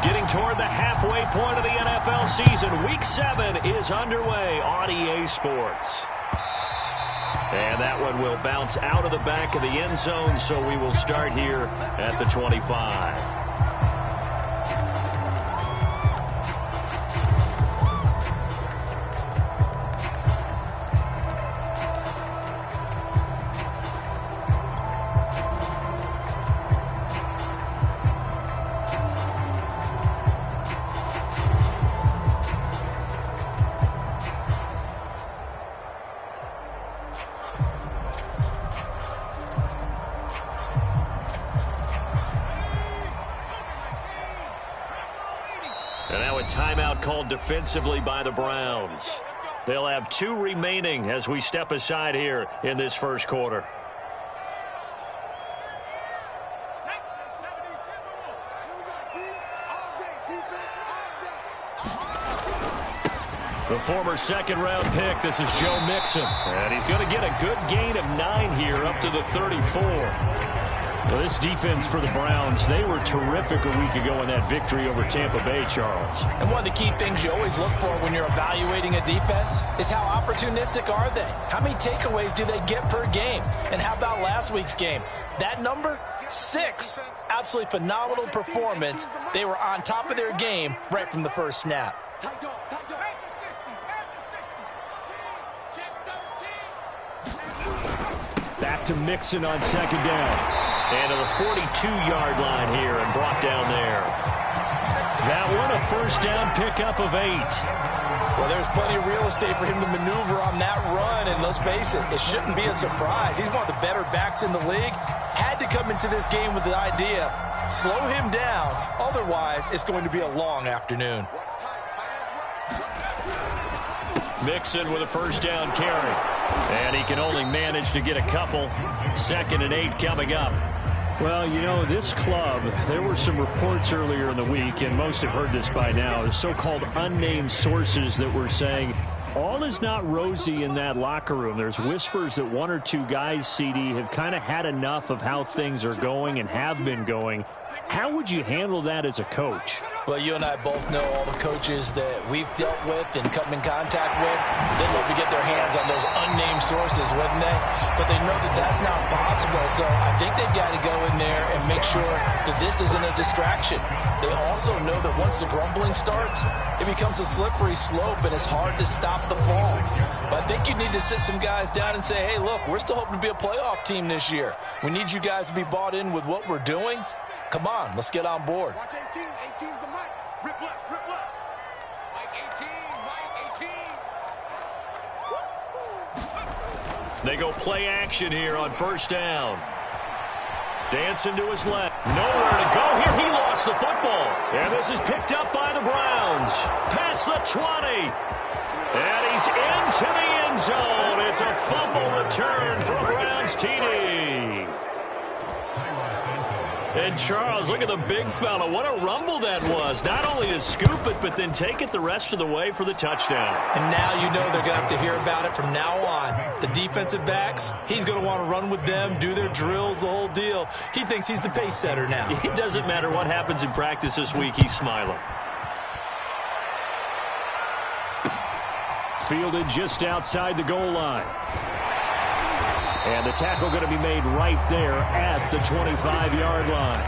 Getting toward the halfway point of the NFL season. Week 7 is underway on EA Sports. And that one will bounce out of the back of the end zone, so we will start here at the 25. And now a timeout called defensively by the Browns. They'll have 2 remaining as we step aside here in this first quarter. The former second-round pick, this is Joe Mixon. And he's going to get a good gain of 9 here up to the 34. Well, this defense for the Browns, they were terrific a week ago in that victory over Tampa Bay, Charles. And one of the key things you always look for when you're evaluating a defense is how opportunistic are they? How many takeaways do they get per game? And how about last week's game? That number, 6. Absolutely phenomenal performance. They were on top of their game right from the first snap. Back to Mixon on second down. And to the 42-yard line here and brought down there. That one a first down pickup of 8. Well, there's plenty of real estate for him to maneuver on that run, and let's face it, it shouldn't be a surprise. He's one of the better backs in the league. Had to come into this game with the idea, slow him down, otherwise it's going to be a long afternoon. Mixon with a first down carry. And he can only manage to get a couple. 2nd and 8 coming up. Well, you know, this club, there were some reports earlier in the week, and most have heard this by now, so-called unnamed sources that were saying all is not rosy in that locker room. There's whispers that 1 or 2 guys, CD, have kind of had enough of how things are going and have been going. How would you handle that as a coach? Well, you and I both know all the coaches that we've dealt with and come in contact with. They'd love to get their hands on those unnamed sources, wouldn't they? But they know that that's not possible, so I think they've got to go in there and make sure that this isn't a distraction. They also know that once the grumbling starts, it becomes a slippery slope, and it's hard to stop the fall. But I think you need to sit some guys down and say, hey, look, we're still hoping to be a playoff team this year. We need you guys to be bought in with what we're doing. Come on, let's get on board. Watch 18. 18's the mic. Rip left, rip left. Mike 18, Mike 18. They go play action here on first down. Dancing to his left. Nowhere to go here. He lost the football. And this is picked up by the Browns. Past the 20. And he's into the end zone. It's a fumble return for a Browns TD. And Charles, look at the big fella. What a rumble that was. Not only to scoop it, but then take it the rest of the way for the touchdown. And now you know they're going to have to hear about it from now on. The defensive backs, he's going to want to run with them, do their drills, the whole deal. He thinks he's the pace setter now. It doesn't matter what happens in practice this week. He's smiling. Fielded just outside the goal line. And the tackle going to be made right there at the 25-yard line.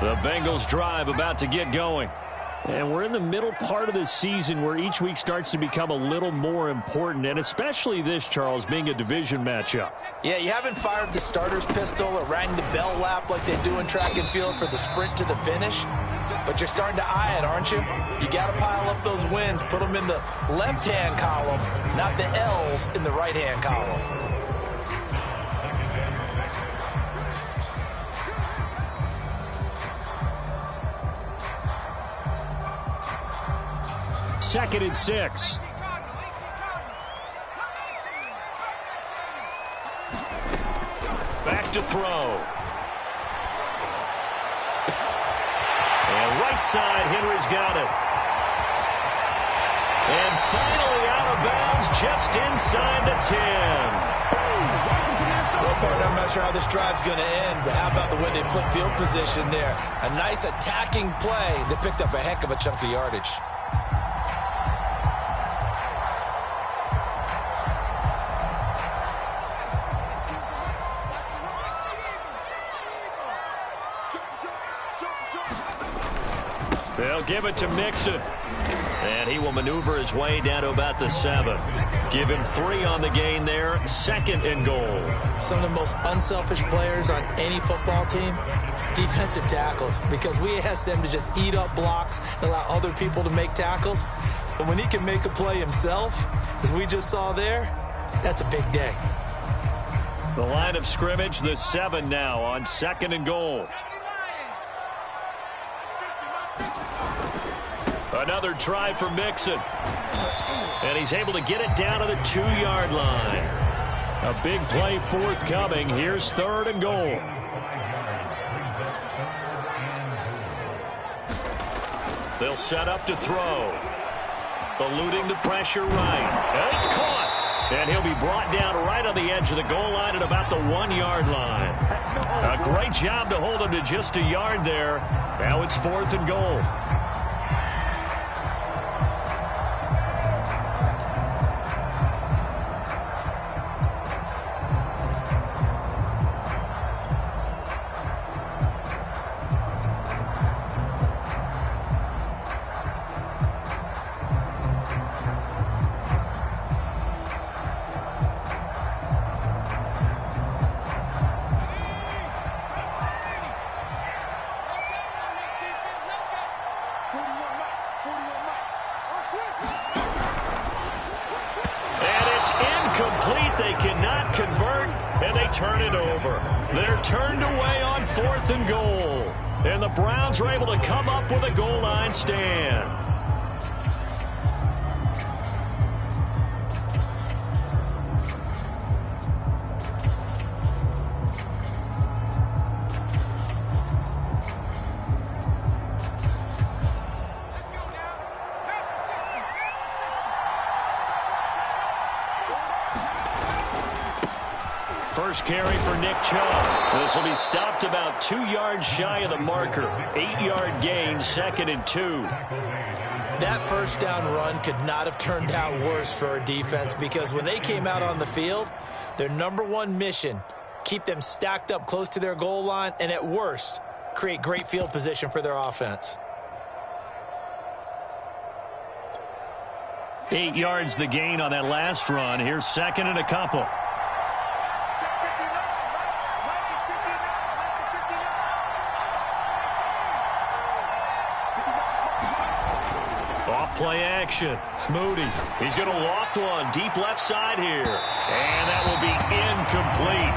The Bengals drive about to get going. And we're in the middle part of the season where each week starts to become a little more important, and especially this, Charles, being a division matchup. Yeah, you haven't fired the starter's pistol or rang the bell lap like they do in track and field for the sprint to the finish, but you're starting to eye it, aren't you? You got to pile up those wins, put them in the left-hand column, not the L's in the right-hand column. Second and 6. Back to throw. And right side, Henry's got it. And finally out of bounds just inside the 10. Well, partner, I'm not sure how this drive's going to end, but how about the way they flip field position there? A nice attacking play that picked up a heck of a chunk of yardage. They'll give it to Mixon. And he will maneuver his way down to about the 7. Give him 3 on the gain there. 2nd and goal. Some of the most unselfish players on any football team, defensive tackles, because we ask them to just eat up blocks and allow other people to make tackles. But when he can make a play himself, as we just saw there, that's a big day. The line of scrimmage, the 7 now on 2nd and goal. Another try for Mixon. And he's able to get it down to the 2-yard line. A big play forthcoming. Here's 3rd and goal. They'll set up to throw. Eluding the pressure right. And it's caught. And he'll be brought down right on the edge of the goal line at about the 1-yard line. A great job to hold him to just a yard there. Now it's 4th and goal. Incomplete. They cannot convert, and they turn it over. They're turned away on 4th and goal. And the Browns are able to come up with a goal line stand. First carry for Nick Chubb. This will be stopped about 2 yards shy of the marker. 8-yard gain, 2nd and 2. That first down run could not have turned out worse for our defense, because when they came out on the field, their #1 mission, keep them stacked up close to their goal line, and at worst, create great field position for their offense. 8 yards the gain on that last run. Here's 2nd and a couple. Play action. Moody. He's going to loft one deep left side here. And that will be incomplete.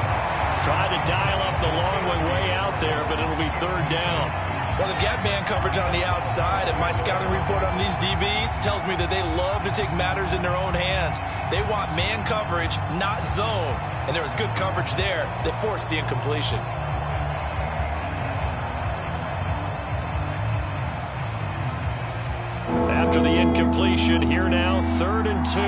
Tried to dial up the long way out there, but it'll be 3rd down. Well, they've got man coverage on the outside, and my scouting report on these DBs tells me that they love to take matters in their own hands. They want man coverage, not zone. And there was good coverage there that forced the incompletion. After the incompletion, here now, 3rd and 2.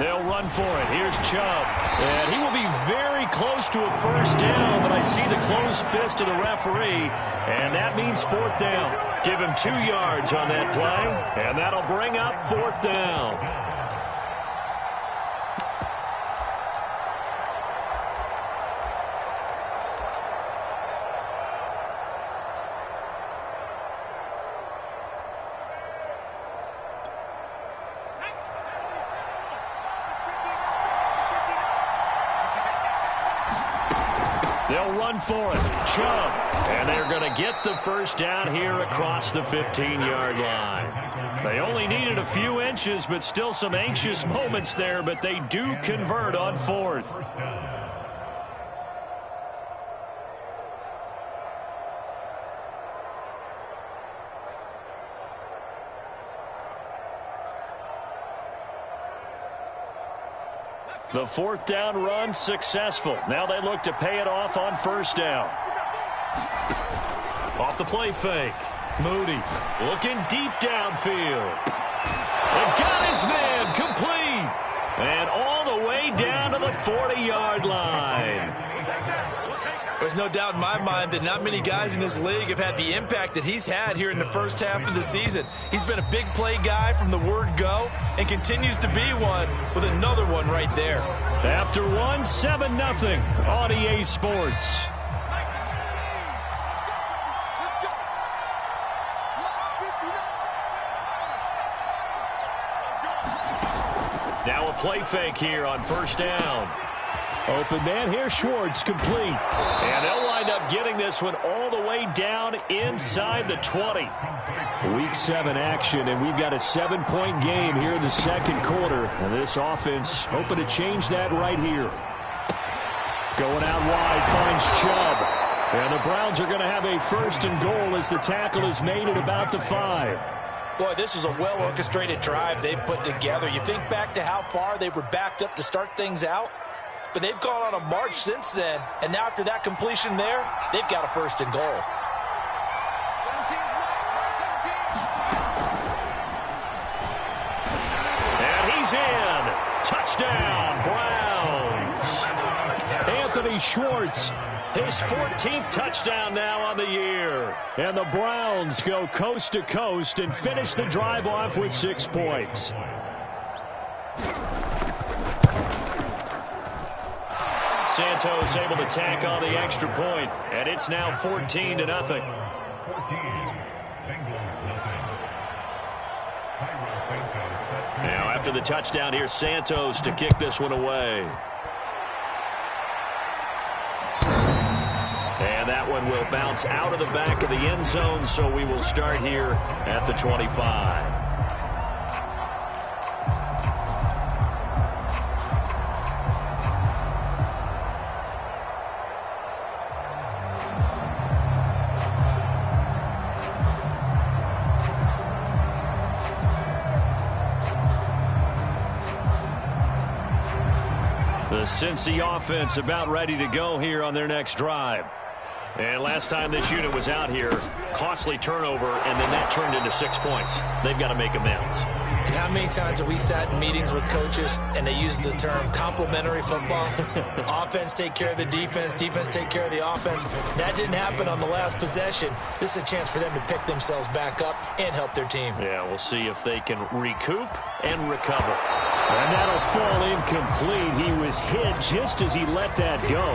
They'll run for it. Here's Chubb. And he will be very close to a first down, but I see the closed fist of the referee, and that means 4th down. Give him 2 yards on that play, and that'll bring up 4th down. They'll run for it. Chubb. And they're going to get the first down here across the 15-yard line. They only needed a few inches, but still some anxious moments there, but they do convert on 4th. The fourth down run successful. Now they look to pay it off on first down. Off the play fake. Moody looking deep downfield. And got his man complete. And all the way down to the 40-yard line. There's no doubt in my mind that not many guys in this league have had the impact that he's had here in the first half of the season. He's been a big play guy from the word go and continues to be one with another one right there. After one, 7-0 on EA Sports. Now a play fake here on first down. Open man here, Schwartz, complete. And they'll wind up getting this one all the way down inside the 20. Week 7 action, and we've got a 7-point game here in the second quarter. And this offense hoping to change that right here. Going out wide, finds Chubb. And the Browns are going to have a first and goal as the tackle is made at about the 5. Boy, this is a well-orchestrated drive they've put together. You think back to how far they were backed up to start things out, but they've gone on a march since then, and now after that completion there, they've got a first and goal. And he's in. Touchdown, Browns. Anthony Schwartz, his 14th touchdown now on the year. And the Browns go coast to coast and finish the drive off with 6 points. Santos able to tack on the extra point, and it's now 14-0. Now after the touchdown, here's Santos to kick this one away. And that one will bounce out of the back of the end zone, so we will start here at the 25. The Cincy offense about ready to go here on their next drive. And last time this unit was out here, costly turnover, and then that turned into 6 points. They've got to make amends. And how many times have we sat in meetings with coaches and they use the term complementary football? Offense take care of the defense, defense take care of the offense. That didn't happen on the last possession. This is a chance for them to pick themselves back up and help their team. Yeah, we'll see if they can recoup and recover. And that'll fall incomplete. He was hit just as he let that go.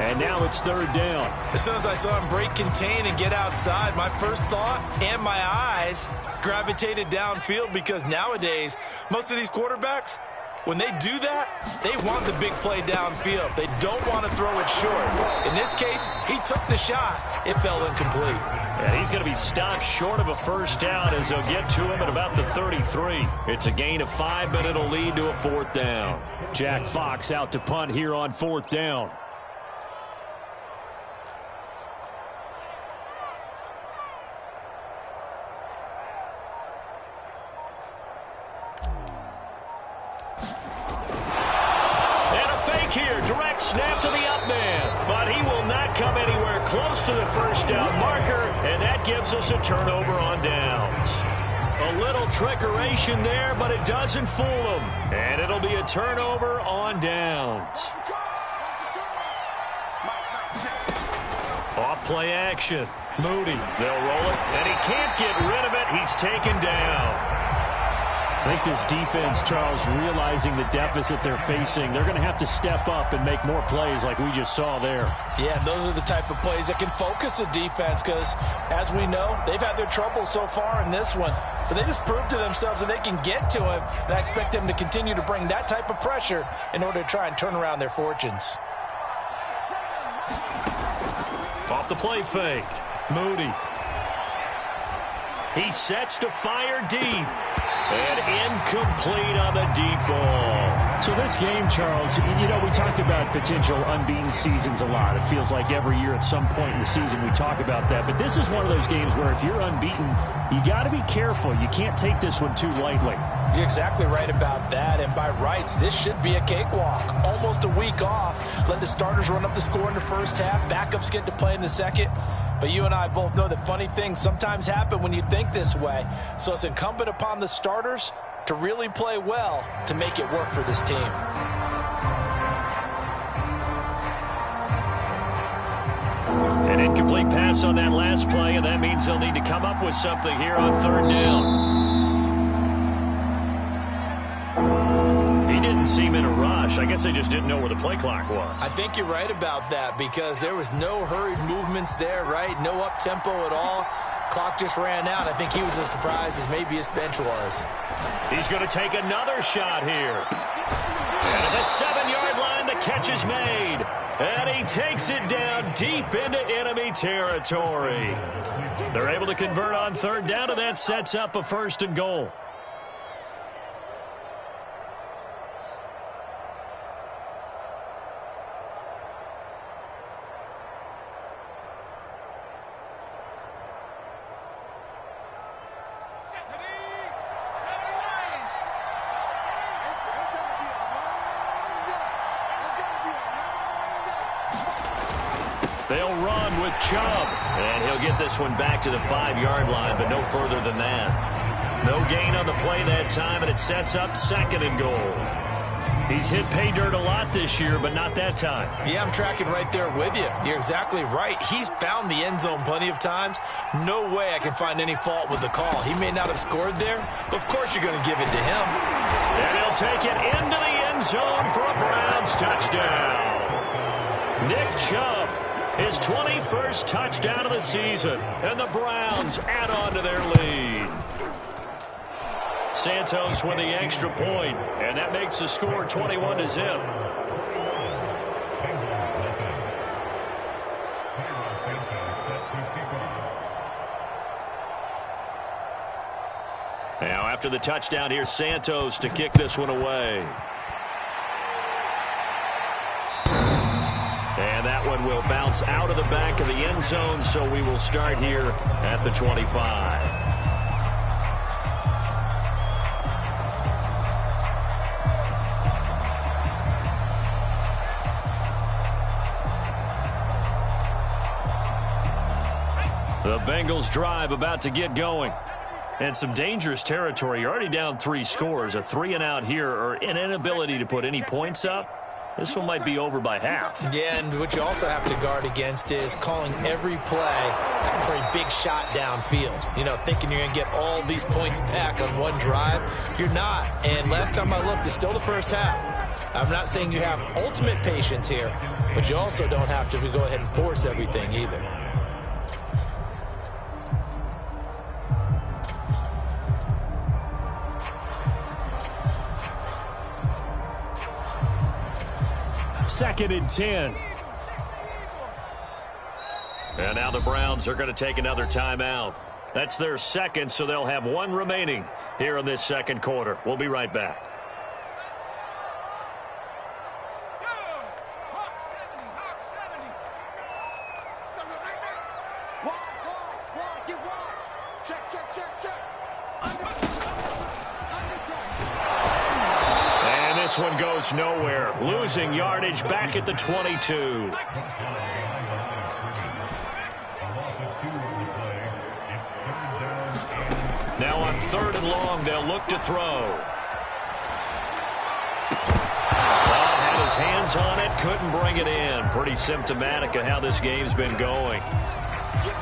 And now it's third down. As soon as I saw him break contain and get outside, my first thought and my eyes gravitated downfield, because nowadays, most of these quarterbacks, when they do that, they want the big play downfield. They don't want to throw it short. In this case, he took the shot. It fell incomplete. And he's going to be stopped short of a first down as they'll get to him at about the 33. It's a gain of 5, but it'll lead to a fourth down. Jack Fox out to punt here on fourth down. Snap to the up man, but he will not come anywhere close to the first down marker, and that gives us a turnover on downs. A little trickeration there, but it doesn't fool him, and it'll be a turnover on downs. Off play action. Moody, they'll roll it, and he can't get rid of it. He's taken down. I think this defense, Charles, realizing the deficit they're facing, they're going to have to step up and make more plays like we just saw there. Yeah, those are the type of plays that can focus a defense, because, as we know, they've had their trouble so far in this one. But they just proved to themselves that they can get to him, and I expect them to continue to bring that type of pressure in order to try and turn around their fortunes. Off the play fake, Moody. He sets to fire deep. And incomplete on the deep ball. So this game, Charles, you know, we talked about potential unbeaten seasons a lot. It feels like every year at some point in the season we talk about that. But this is one of those games where if you're unbeaten, you got to be careful. You can't take this one too lightly. You're exactly right about that, and by rights, this should be a cakewalk. Almost a week off. Let the starters run up the score in the first half. Backups get to play in the second. But you and I both know that funny things sometimes happen when you think this way. So it's incumbent upon the starters to really play well to make it work for this team. An incomplete pass on that last play, and that means they'll need to come up with something here on third down. Didn't seem in a rush. I guess they just didn't know where the play clock was. I think you're right about that because there was no hurried movements there, right? No up-tempo at all. Clock just ran out. I think he was as surprised as maybe his bench was. He's going to take another shot here. And at the 7-yard line, the catch is made. And he takes it down deep into enemy territory. They're able to convert on third down, and that sets up a 1st and goal. They'll run with Chubb, and he'll get this one back to the 5-yard line, but no further than that. No gain on the play that time, and it sets up 2nd and goal. He's hit pay dirt a lot this year, but not that time. Yeah, I'm tracking right there with you. You're exactly right. He's found the end zone plenty of times. No way I can find any fault with the call. He may not have scored there, but of course you're going to give it to him. And he'll take it into the end zone for a Browns touchdown. Nick Chubb. His 21st touchdown of the season, and the Browns add on to their lead. Santos with the extra point, and that makes the score 21-0. Now after the touchdown, here's Santos to kick this one away. And that one will bounce out of the back of the end zone, so we will start here at the 25. The Bengals drive about to get going. And some dangerous territory. You're already down 3 scores. A 3-and-out here, or an inability to put any points up. This one might be over by half. Yeah, and what you also have to guard against is calling every play for a big shot downfield. You know, thinking you're going to get all these points back on one drive. You're not. And last time I looked, it's still the first half. I'm not saying you have ultimate patience here, but you also don't have to go ahead and force everything either. Second and 10. And now the Browns are going to take another timeout. That's their second, so they'll have 1 remaining here in this second quarter. We'll be right back. This one goes nowhere. Losing yardage back at the 22. Now on 3rd and long, they'll look to throw. Had his hands on it, couldn't bring it in. Pretty symptomatic of how this game's been going.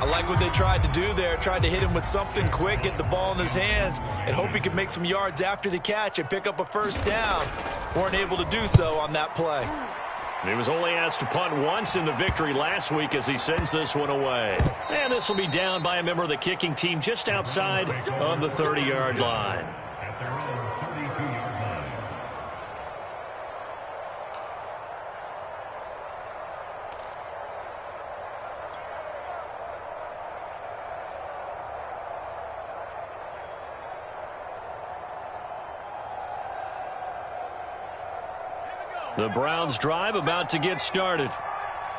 I like what they tried to do there. Tried to hit him with something quick, get the ball in his hands, and hope he could make some yards after the catch and pick up a 1st down. Weren't able to do so on that play. He was only asked to punt once in the victory last week as he sends this one away. And this will be down by a member of the kicking team just outside of the 30-yard line. The Browns drive about to get started.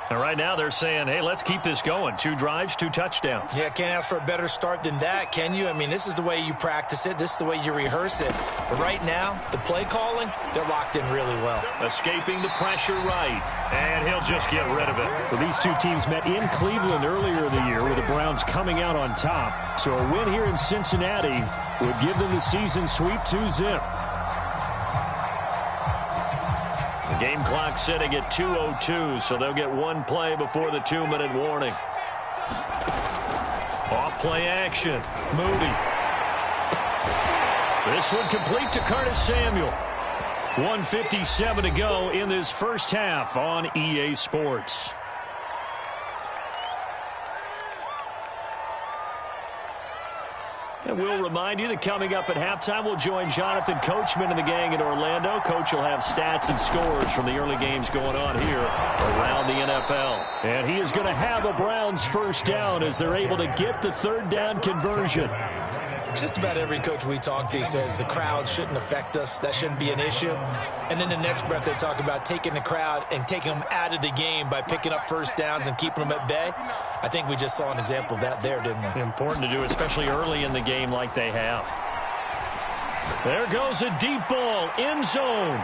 And right now they're saying, hey, let's keep this going. 2 drives, 2 touchdowns. Yeah, can't ask for a better start than that, can you? I mean, this is the way you practice it. This is the way you rehearse it. But right now, the play calling, they're locked in really well. Escaping the pressure right. And he'll just get rid of it. Well, these two teams met in Cleveland earlier in the year with the Browns coming out on top. So a win here in Cincinnati would give them the season sweep 2-zip. Game clock sitting at 2:02, so they'll get 1 play before the 2-minute warning. Off-play action. Moody. This one complete to Curtis Samuel. 1:57 to go in this first half on EA Sports. And we'll remind you that coming up at halftime, we'll join Jonathan Coachman and the gang in Orlando. Coach will have stats and scores from the early games going on here around the NFL. And he is going to have a Browns first down as they're able to get the third down conversion. Just about every coach we talk to says the crowd shouldn't affect us. That shouldn't be an issue. And then the next breath they talk about taking the crowd and taking them out of the game by picking up first downs and keeping them at bay. I think we just saw an example of that there, didn't we? Important to do, especially early in the game like they have. There goes a deep ball, end zone.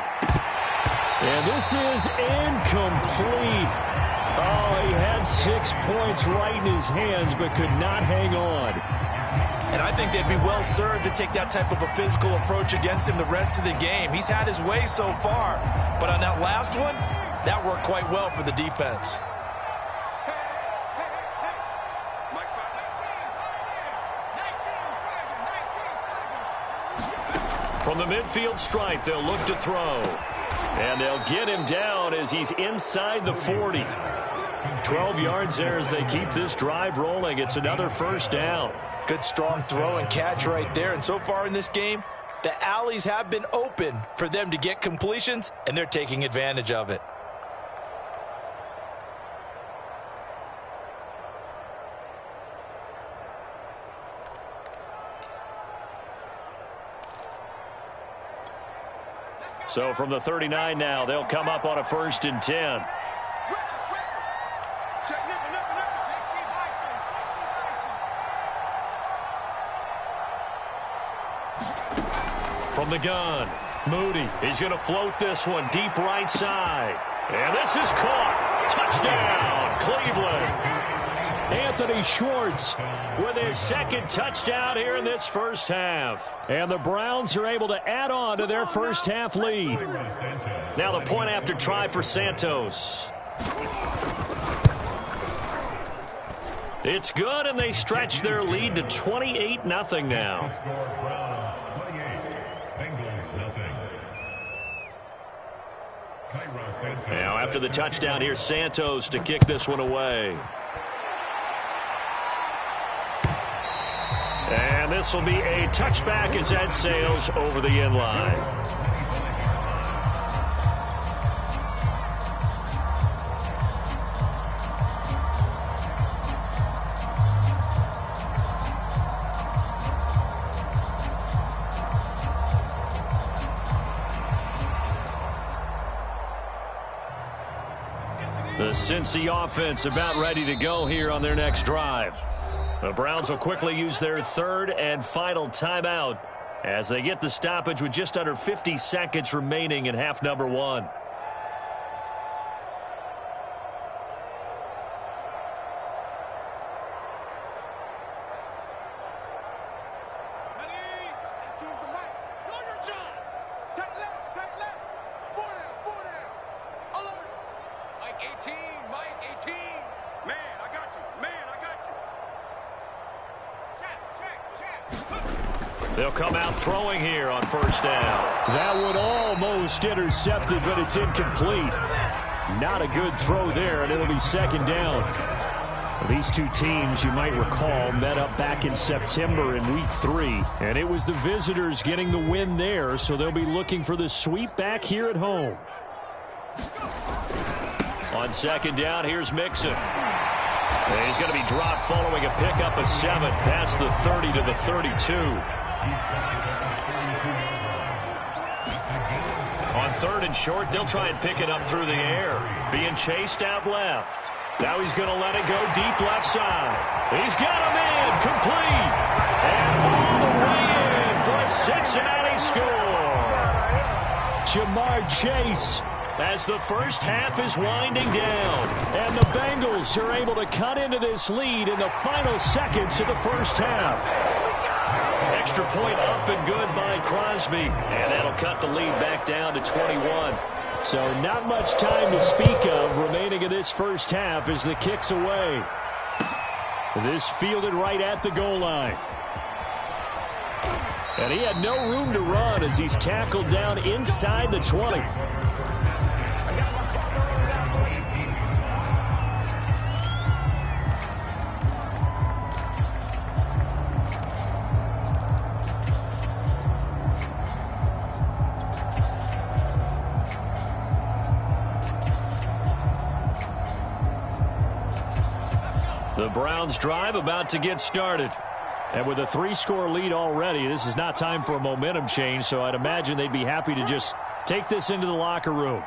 And this is incomplete. Oh, he had 6 points right in his hands but could not hang on. And I think they'd be well served to take that type of a physical approach against him the rest of the game. He's had his way so far, but on that last one, that worked quite well for the defense. From the midfield stripe, they'll look to throw. And they'll get him down as he's inside the 40. 12 yards there as they keep this drive rolling. It's another first down. Good strong throw and catch right there. And so far in this game, the alleys have been open for them to get completions, and they're taking advantage of it. So from the 39 now, they'll come up on a 1st and 10. From the gun, Moody. He's going to float this one deep right side. And this is caught. Touchdown, Cleveland. Anthony Schwartz With his 2nd touchdown here in this first half. And the Browns are able to add on to their first half lead. Now the point after try for Santos. It's good, and they stretch their lead to 28-0 now. Now after the touchdown, here's Santos to kick this one away. And this will be a touchback as that sails over the end line. The Cincy offense about ready to go here on their next drive. The Browns will quickly use their 3rd and final timeout as they get the stoppage with just under 50 seconds remaining in half number 1. They'll come out throwing here on 1st down. That one almost intercepted, but it's incomplete. Not a good throw there, and it'll be 2nd down. These two teams, you might recall, met up back in September in Week 3, and it was the visitors getting the win there, so they'll be looking for the sweep back here at home. On 2nd down, here's Mixon. And he's going to be dropped following a pickup of 7 past the 30 to the 32. On 3rd and short. They'll try and pick it up through the air. Being chased out left. Now he's going to let it go deep left side. He's got him in, complete. And all the way in for a Cincinnati score. Jamar Chase, as the first half is winding down. And the Bengals are able to cut into this lead in the final seconds of the first half. Extra point up and good by Crosby. And that'll cut the lead back down to 21. So not much time to speak of remaining in this first half as the kick's away. This fielded right at the goal line. And he had no room to run as he's tackled down inside the 20. The Browns drive about to get started. And with a 3-score lead already, this is not time for a momentum change, so I'd imagine they'd be happy to just take this into the locker room.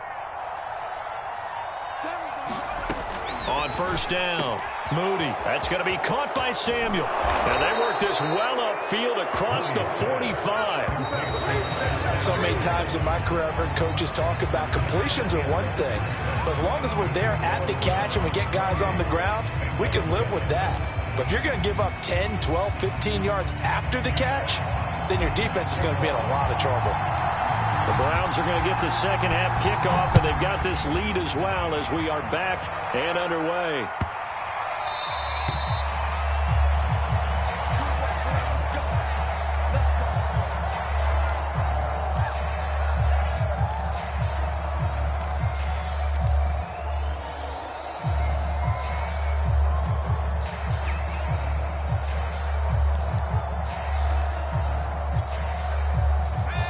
On first down, Moody. That's going to be caught by Samuel. And they work this well upfield across the 45. So many times in my career I've heard coaches talk about completions are one thing. But as long as we're there at the catch and we get guys on the ground, we can live with that. But if you're going to give up 10, 12, 15 yards after the catch, then your defense is going to be in a lot of trouble. The Browns are going to get the second half kickoff, and they've got this lead as well as we are back and underway.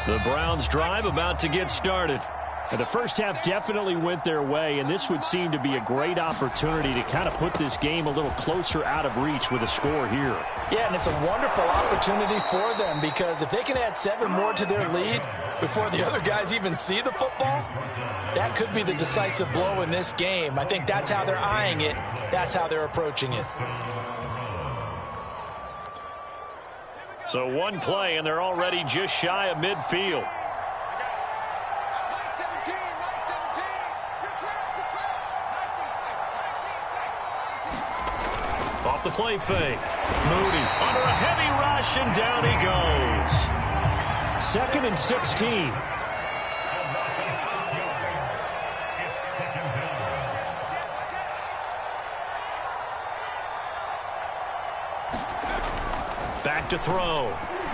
The Browns drive about to get started. And the first half definitely went their way, and this would seem to be a great opportunity to kind of put this game a little closer out of reach with a score here. Yeah, and it's a wonderful opportunity for them because if they can add 7 more to their lead before the other guys even see the football, that could be the decisive blow in this game. I think that's how they're eyeing it. That's how they're approaching it. So one play, and they're already just shy of midfield. Off the play fake. Moody under a heavy rush, and down he goes. 2nd and 16. Back to throw.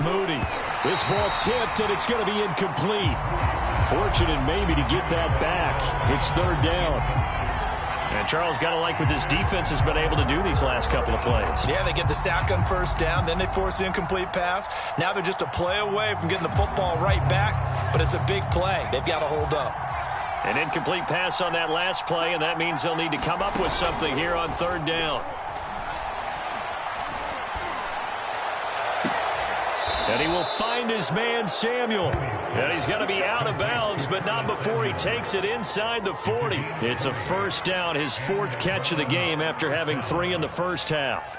Moody. This ball tipped, and it's going to be incomplete. Fortunate maybe to get that back. It's 3rd down. And Charles, got to like what this defense has been able to do these last couple of plays. Yeah, they get the sack on first down, then they force the incomplete pass. Now they're just a play away from getting the football right back, but it's a big play. They've got to hold up. An incomplete pass on that last play, and that means they'll need to come up with something here on 3rd down. And he will find his man, Samuel. And he's going to be out of bounds, but not before he takes it inside the 40. It's a first down, his 4th catch of the game after having 3 in the first half.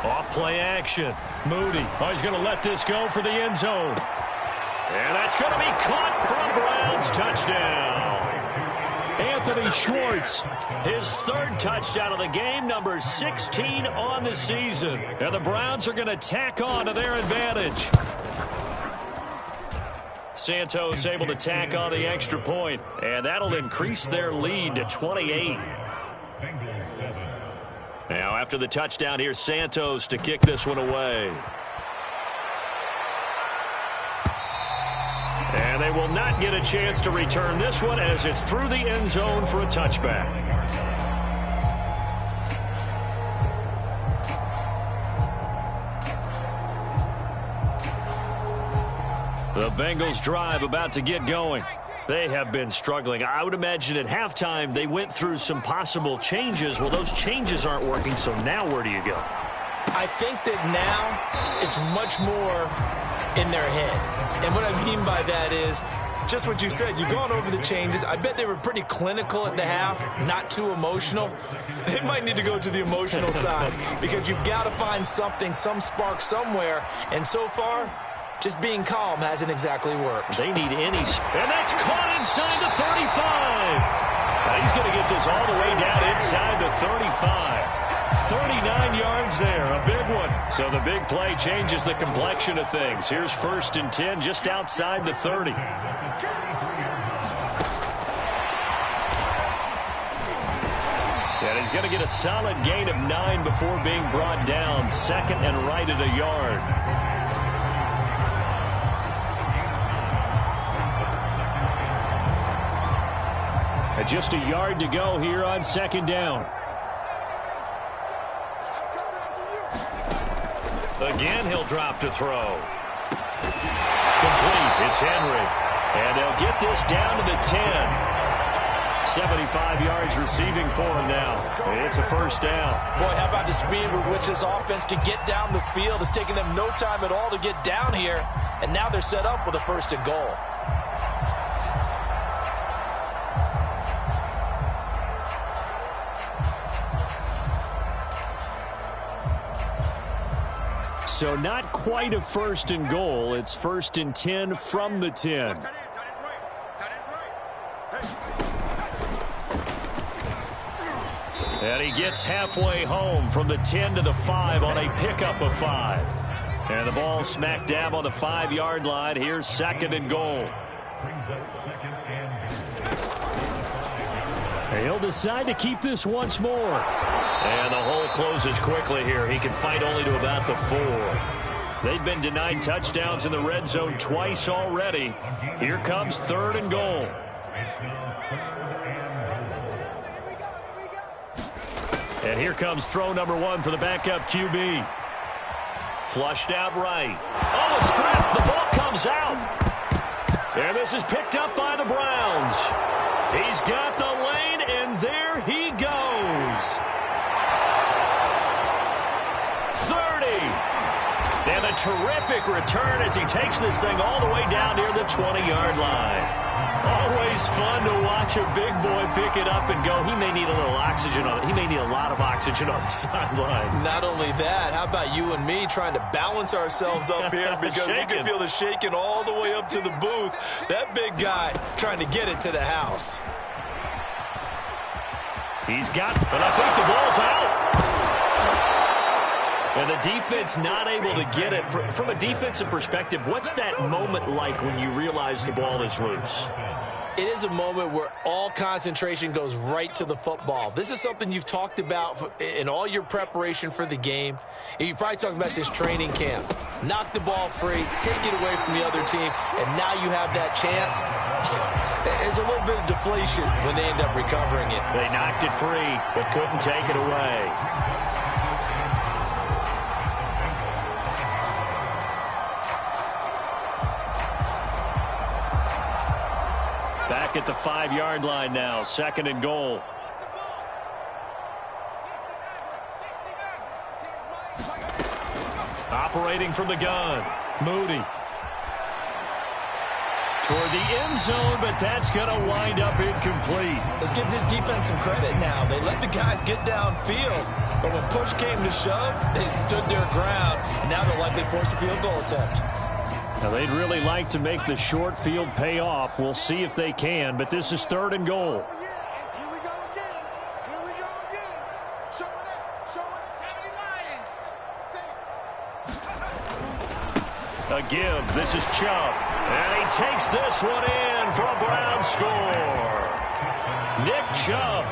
Off play action. Moody. Oh, he's going to let this go for the end zone. And that's going to be caught for a Browns touchdown. Anthony Schwartz. His 3rd touchdown of the game, number 16 on the season. And the Browns are going to tack on to their advantage. Santos able to tack on the extra point, and that'll increase their lead to 28. Now after the touchdown, here's Santos to kick this one away. And they will not get a chance to return this one as it's through the end zone for a touchback. The Bengals drive about to get going. They have been struggling. I would imagine at halftime they went through some possible changes. Well, those changes aren't working, so now where do you go? I think that now it's much more in their head. And what I mean by that is just what you said. You've gone over the changes. I bet they were pretty clinical at the half, not too emotional. They might need to go to the emotional side because you've got to find something, some spark somewhere. And so far, just being calm hasn't exactly worked. They need any. And that's caught inside the 35. Now he's going to get this all the way down inside the 35. 39 yards there, a big one. So the big play changes the complexion of things. Here's 1st and 10 just outside the 30. And he's going to get a solid gain of 9 before being brought down. 2nd and right at a yard. And just a yard to go here on 2nd down. Again, he'll drop to throw. Complete. It's Henry. And they'll get this down to the 10. 75 yards receiving for him now. It's a 1st down. Boy, how about the speed with which this offense can get down the field? It's taking them no time at all to get down here. And now they're set up with a 1st and goal. So not quite a 1st and goal. It's 1st and 10 from the 10. And he gets halfway home from the 10 to the 5 on a pickup of 5. And the ball smack dab on the 5-yard line. Here's 2nd and goal. He'll decide to keep this once more. And the hole closes quickly here. He can fight only to about the 4. They've been denied touchdowns in the red zone twice already. Here comes 3rd and goal. And here comes throw number 1 for the backup QB. Flushed out right. Oh, a strip. The ball comes out. And this is picked up by the Browns. He's got the lane, and there he goes. 30. And a terrific return as he takes this thing all the way down near the 20-yard line. Always fun to watch a big boy pick it up and go. He may need a little oxygen on it. He may need a lot of oxygen on the sideline. Not only that, how about you and me trying to balance ourselves up here because you can feel the shaking all the way up to the booth. That big guy trying to get it to the house. He's got, but I think the ball's out. And the defense not able to get it. From a defensive perspective, what's that moment like when you realize the ball is loose? It is a moment where all concentration goes right to the football. This is something you've talked about in all your preparation for the game. And you probably talked about this training camp. Knock the ball free, take it away from the other team, and now you have that chance. There's a little bit of deflation when they end up recovering it. They knocked it free, but couldn't take it away. Back at the 5-yard line now, 2nd and goal. Operating from the gun, Moody. Toward the end zone, but that's going to wind up incomplete. Let's give this defense some credit now. They let the guys get downfield, but when push came to shove, they stood their ground, and now they'll likely force a field goal attempt. Now, they'd really like to make the short field pay off. We'll see if they can, but this is 3rd and goal. Here we go again. Here we go again. Show it up. Show it. 70 A give. This is Chubb. And he takes this one in for a Brown score. Nick Chubb.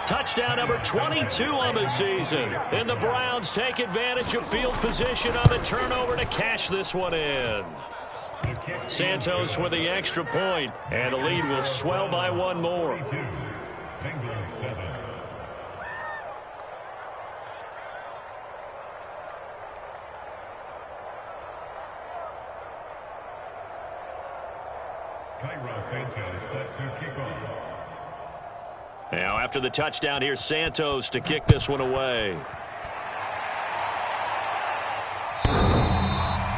Touchdown number 22 on the season. And the Browns take advantage of field position on the turnover to cash this one in. Santos with the extra point, and the lead will swell by 1 more. Now after the touchdown, here's Santos to kick this one away.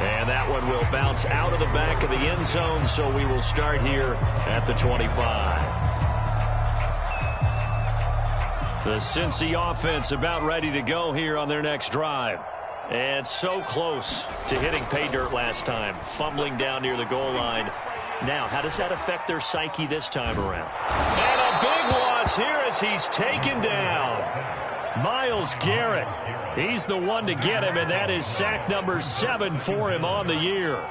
And that one will bounce out of the back of the end zone, so we will start here at the 25. The Cincy offense about ready to go here on their next drive. And so close to hitting pay dirt last time, fumbling down near the goal line. Now, how does that affect their psyche this time around? And a big loss here as he's taken down. Myles Garrett. He's the one to get him, and that is sack number 7 for him on the year.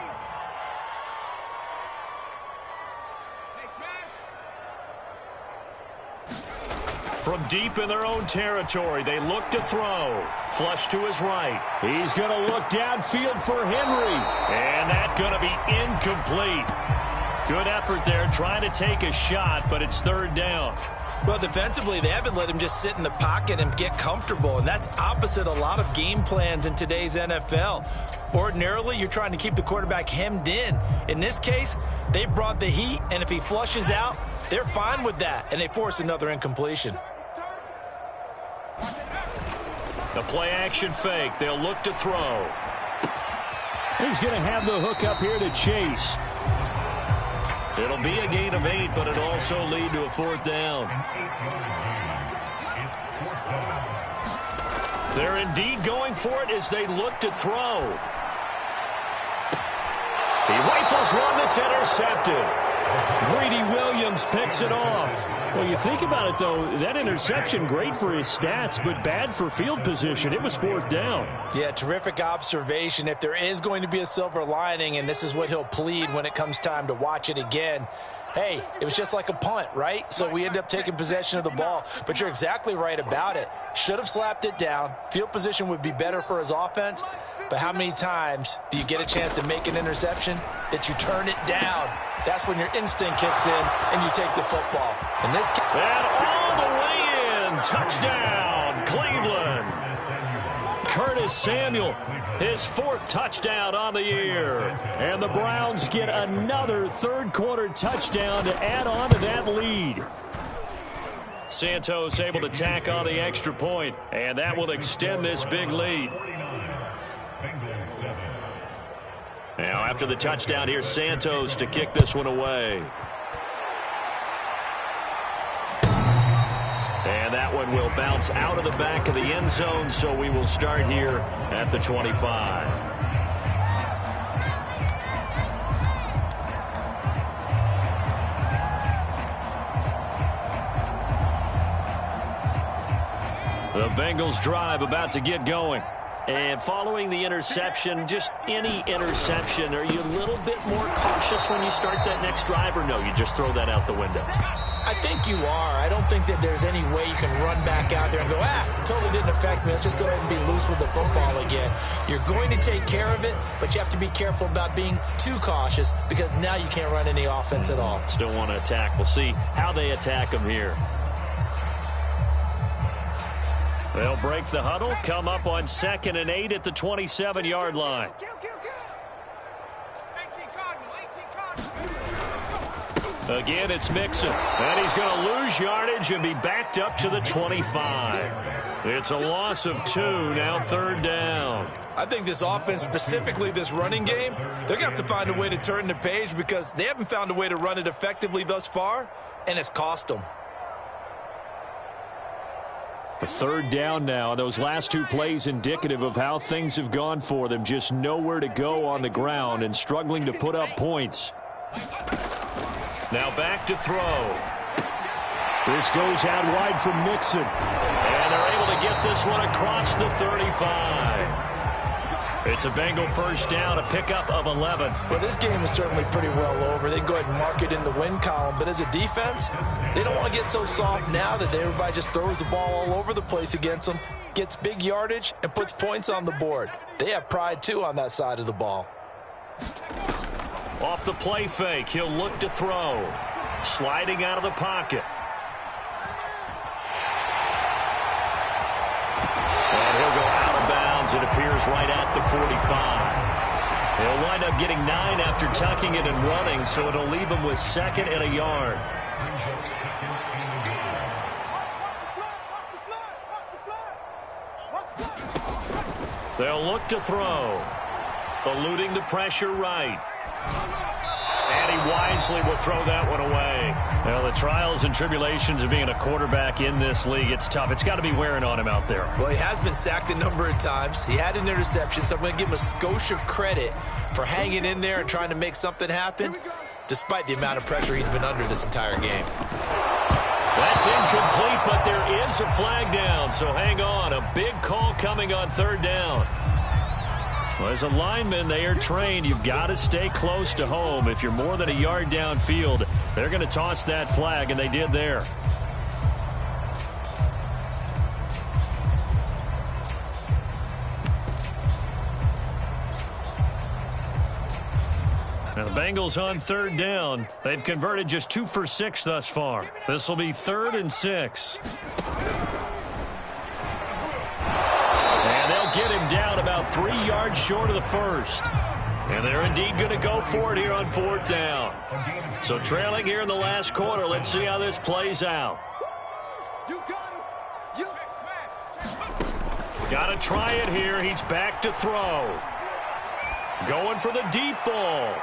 From deep in their own territory, they look to throw. Flush to his right. He's going to look downfield for Henry. And that's going to be incomplete. Good effort there trying to take a shot, but it's third down. Well, defensively, they haven't let him just sit in the pocket and get comfortable, and that's opposite a lot of game plans in today's NFL. Ordinarily, you're trying to keep the quarterback hemmed in. In this case, they brought the heat, and if he flushes out, they're fine with that, and they force another incompletion. The play-action fake. They'll look to throw. He's going to have the hook up here to Chase. It'll be a gain of 8, but it'll also lead to a fourth down. They're indeed going for it as they look to throw. He rifles one that's intercepted. Greedy Williams picks it off. Well, you think about it, though, that interception, great for his stats, but bad for field position. It was fourth down. Yeah, terrific observation. If there is going to be a silver lining, and this is what he'll plead when it comes time to watch it again, hey, it was just like a punt, right? So we end up taking possession of the ball. But you're exactly right about it. Should have slapped it down. Field position would be better for his offense. But how many times do you get a chance to make an interception that you turn it down? That's when your instinct kicks in and you take the football. And this and all the way in. Touchdown, Cleveland. Curtis Samuel, his 4th touchdown on the year. And the Browns get another third-quarter touchdown to add on to that lead. Santos able to tack on the extra point, and that will extend this big lead. Now, after the touchdown, here's Santos to kick this one away. And that one will bounce out of the back of the end zone, so we will start here at the 25. The Bengals drive about to get going. And following the interception, just any interception, are you a little bit more cautious when you start that next drive, or no, you just throw that out the window? I think you are. I don't think that there's any way you can run back out there and go, totally didn't affect me. Let's just go ahead and be loose with the football again. You're going to take care of it, but you have to be careful about being too cautious because now you can't run any offense at all. Still want to attack. We'll see how they attack them here. They'll break the huddle, come up on 2nd and 8 at the 27-yard line. Again, it's Mixon. And he's going to lose yardage and be backed up to the 25. It's a loss of 2, now third down. I think this offense, specifically this running game, they're going to have to find a way to turn the page because they haven't found a way to run it effectively thus far, and it's cost them. A third down now. Those last 2 plays indicative of how things have gone for them. Just nowhere to go on the ground and struggling to put up points. Now back to throw. This goes out wide for Mixon. And they're able to get this one across the 35. It's a Bengal first down, a pickup of 11. Well, this game is certainly pretty well over. They can go ahead and mark it in the win column. But as a defense, they don't want to get so soft now that everybody just throws the ball all over the place against them, gets big yardage, and puts points on the board. They have pride, too, on that side of the ball. Off the play fake, he'll look to throw. Sliding out of the pocket. And he'll go out of bounds. It appears right at the 45. He'll wind up getting 9 after tucking it and running, so it'll leave him with 2nd and a yard. They'll look to throw. Eluding the pressure right. And he wisely will throw that one away. Well, the trials and tribulations of being a quarterback in this league, it's tough. It's got to be wearing on him out there. Well, he has been sacked a number of times. He had an interception, so I'm going to give him a skosh of credit for hanging in there and trying to make something happen, despite the amount of pressure he's been under this entire game. That's incomplete, but there is a flag down, so hang on. A big call coming on 3rd down. Well, as a lineman, they are trained. You've got to stay close to home. If you're more than a yard downfield, they're going to toss that flag, and they did there. Now the Bengals on 3rd down. They've converted just 2 for 6 thus far. This will be 3rd and 6. And they'll get him down about 3 yards short of the first. And they're indeed going to go for it here on 4th down. So trailing here in the last quarter. Let's see how this plays out. Got to try it here. He's back to throw. Going for the deep ball.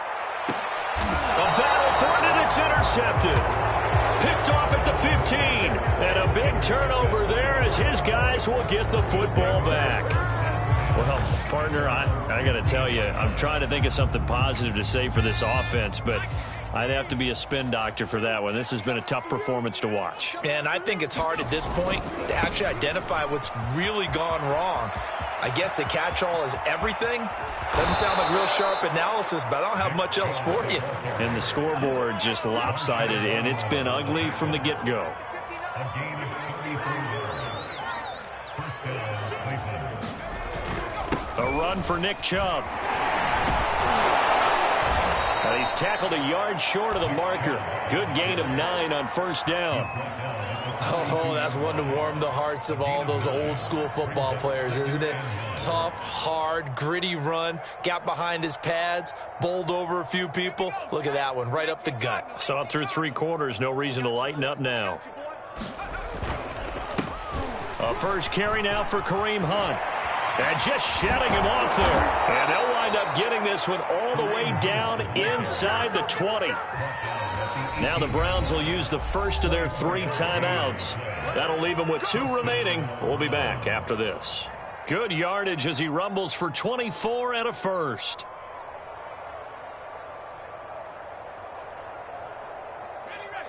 A battle for it, and it's intercepted. Picked off at the 15. And a big turnover there as his guys will get the football back. Well, partner, I got to tell you, I'm trying to think of something positive to say for this offense, but I'd have to be a spin doctor for that one. This has been a tough performance to watch. And I think it's hard at this point to actually identify what's really gone wrong. I guess the catch-all is everything. Doesn't sound like real sharp analysis, but I don't have much else for you. And the scoreboard just lopsided, and it's been ugly from the get-go. A run for Nick Chubb. And he's tackled a yard short of the marker. Good gain of 9 on 1st down. Oh, that's one to warm the hearts of all those old-school football players, isn't it? Tough, hard, gritty run. Got behind his pads, bowled over a few people. Look at that one, right up the gut. Saw it through 3 quarters. No reason to lighten up now. A first carry now for Kareem Hunt. And just shutting him off there. And they'll wind up getting this one all the way down inside the 20. Now the Browns will use the first of their 3 timeouts. That'll leave them with 2 remaining. We'll be back after this. Good yardage as he rumbles for 24 and a first.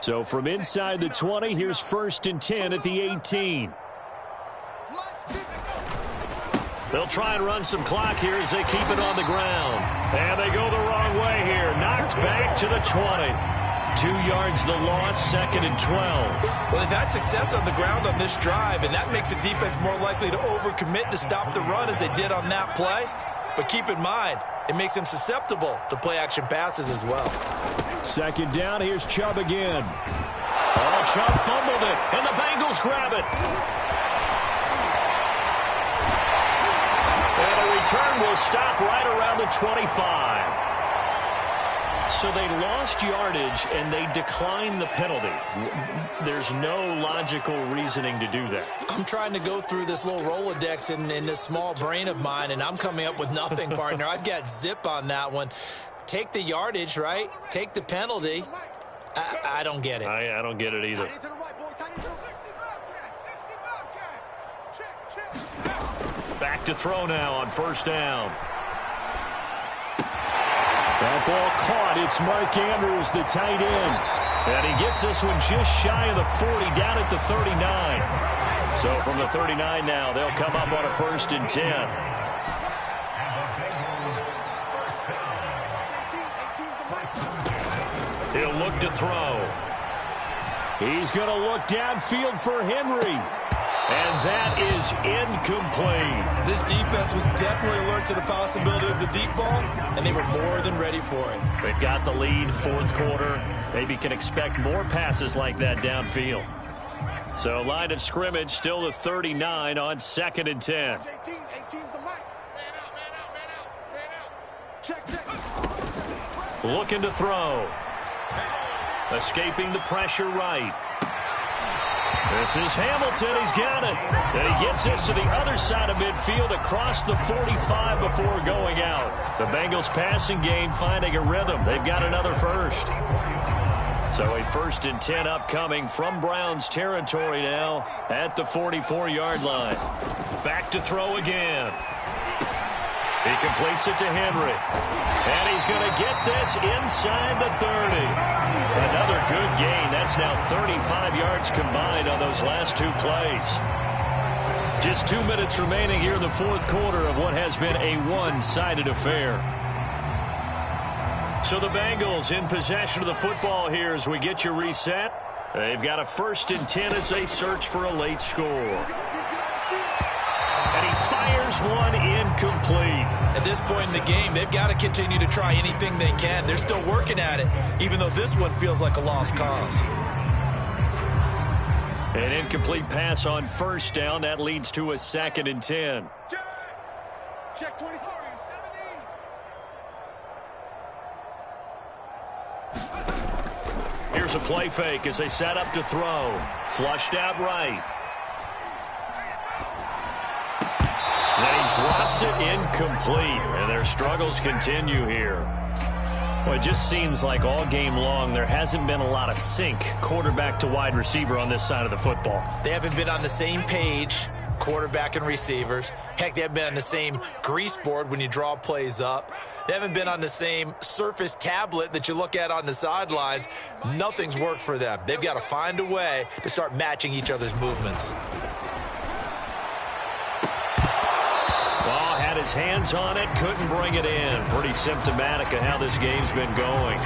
So from inside the 20, here's 1st and 10 at the 18. They'll try and run some clock here as they keep it on the ground. And they go the wrong way here. Knocked back to the 20. 2 yards the loss, 2nd and 12. Well, they've had success on the ground on this drive, and that makes the defense more likely to overcommit to stop the run as they did on that play. But keep in mind, it makes them susceptible to play-action passes as well. 2nd down, here's Chubb again. Oh, Chubb fumbled it, and the Bengals grab it. And a return will stop right around the 25. So they lost yardage, and they declined the penalty. There's no logical reasoning to do that. I'm trying to go through this little Rolodex in this small brain of mine, and I'm coming up with nothing, partner. I've got zip on that one. Take the yardage, right? Take the penalty. I don't get it. I don't get it either. Back to throw now on 1st down. That ball caught. It's Mark Andrews, the tight end. And he gets this one just shy of the 40, down at the 39. So from the 39 now, they'll come up on a 1st and 10. He'll look to throw. He's going to look downfield for Henry. And that is incomplete. This defense was definitely alert to the possibility of the deep ball, and they were more than ready for it. They've got the lead, 4th quarter. Maybe can expect more passes like that downfield. So line of scrimmage still the 39 on 2nd and 10. Looking to throw. Escaping the pressure right. This is Hamilton. He's got it. And he gets this to the other side of midfield across the 45 before going out. The Bengals passing game finding a rhythm. They've got another first. So a 1st and 10 upcoming from Browns territory now at the 44-yard line. Back to throw again. He completes it to Henry. And he's going to get this inside the 30. Another good gain. That's now 35 yards combined on those last 2 plays. Just 2 minutes remaining here in the 4th quarter of what has been a one-sided affair. So the Bengals in possession of the football here as we get you reset. They've got a 1st and 10 as they search for a late score. And he fires one incomplete. At this point in the game, they've got to continue to try anything they can. They're still working at it, even though this one feels like a lost cause. An incomplete pass on 1st down. That leads to a 2nd and 10. Check 24. Here's a play fake as they set up to throw. Flushed out right. Then he drops it incomplete, and their struggles continue here. Well, it just seems like all game long there hasn't been a lot of sync quarterback to wide receiver on this side of the football. They haven't been on the same page, quarterback and receivers. Heck, they haven't been on the same grease board when you draw plays up. They haven't been on the same Surface tablet that you look at on the sidelines. Nothing's worked for them. They've got to find a way to start matching each other's movements. Well, had his hands on it, couldn't bring it in. Pretty symptomatic of how this game's been going.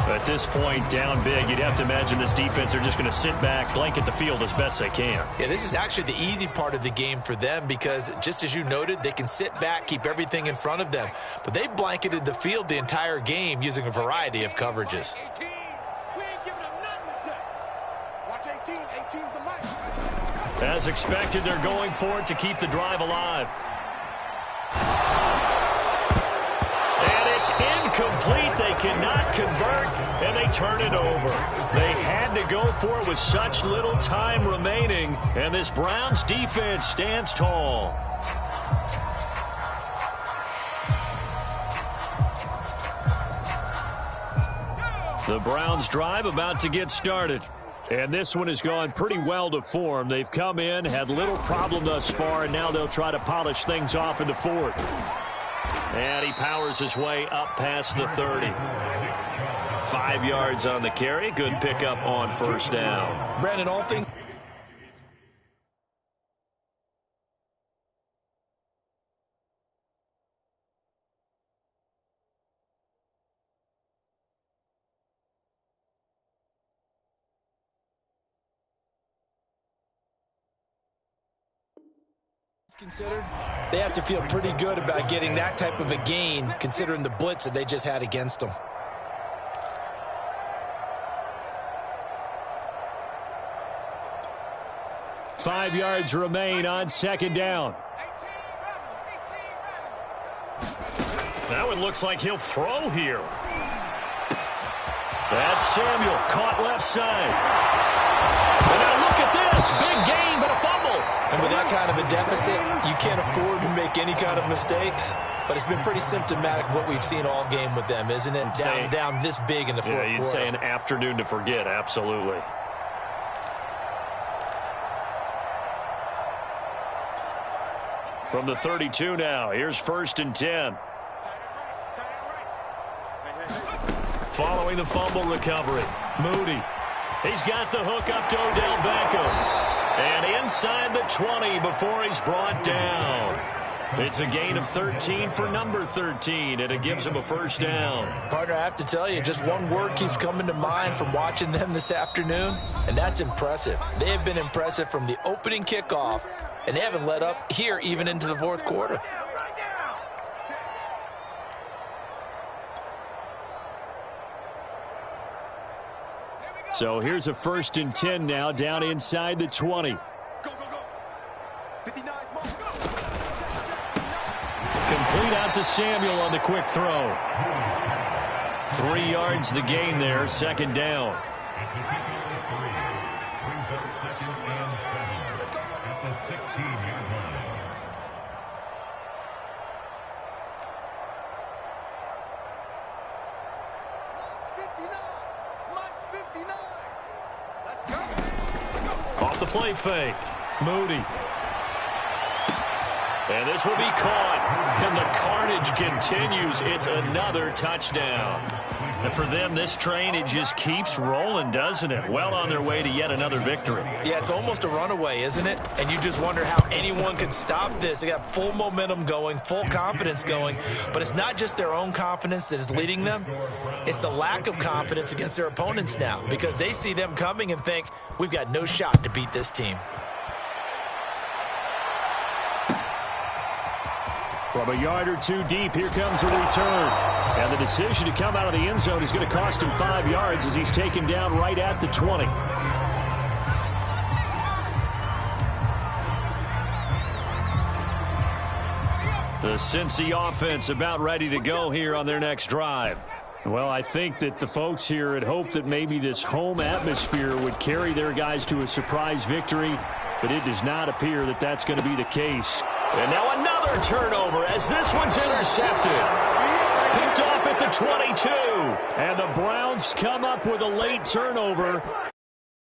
At this point, down big, you'd have to imagine this defense are just going to sit back, blanket the field as best they can. Yeah, this is actually the easy part of the game for them because, just as you noted, they can sit back, keep everything in front of them. But they've blanketed the field the entire game using a variety of coverages. 18. We ain't giving them nothing to take. Watch 18. 18's the mic. As expected, they're going for it to keep the drive alive. And it's incomplete. They cannot convert, and they turn it over. They had to go for it with such little time remaining, and this Browns defense stands tall. The Browns drive about to get started. And this one has gone pretty well to form. They've come in, had little problem thus far, and now they'll try to polish things off in the 4th. And he powers his way up past the 30. 5 yards on the carry. Good pickup on 1st down. Brandon, all things considered, they have to feel pretty good about getting that type of a gain considering the blitz that they just had against them. Five yards remain on 2nd down. That one looks like he'll throw here. That's Samuel, caught left side. And now look at this, big gain, but a fumble. And with that kind of a deficit, you can't afford to make any kind of mistakes. But it's been pretty symptomatic of what we've seen all game with them, isn't it? Down this big in the 4th quarter. Yeah, you'd say an afternoon to forget, absolutely. From the 32 now, here's 1st and 10. Following the fumble recovery, Moody. He's got the hook up to Odell Beckham. And inside the 20 before he's brought down. It's a gain of 13 for number 13, and it gives him a 1st down. Partner, I have to tell you, just one word keeps coming to mind from watching them this afternoon, and that's impressive. They have been impressive from the opening kickoff, and they haven't let up here even into the 4th quarter. So here's a 1st and 10 now, down inside the 20. Go, go, go. 59. Complete complete out to Samuel on the quick throw. 3 yards the gain there, second down. Off the play fake. Moody. And this will be caught. And the carnage continues. It's another touchdown. And for them, this train, it just keeps rolling, doesn't it? Well on their way to yet another victory. Yeah, it's almost a runaway, isn't it? And you just wonder how anyone could stop this. They got full momentum going, full confidence going. But it's not just their own confidence that is leading them. It's the lack of confidence against their opponents now, because they see them coming and think, we've got no shot to beat this team. From a yard or two deep, here comes a return. And the decision to come out of the end zone is going to cost him 5 yards as he's taken down right at the 20. The Cincy offense about ready to go here on their next drive. Well, I think that the folks here had hoped that maybe this home atmosphere would carry their guys to a surprise victory, but it does not appear that that's going to be the case. And now another turnover as this one's intercepted. Picked off at the 22. And the Browns come up with a late turnover.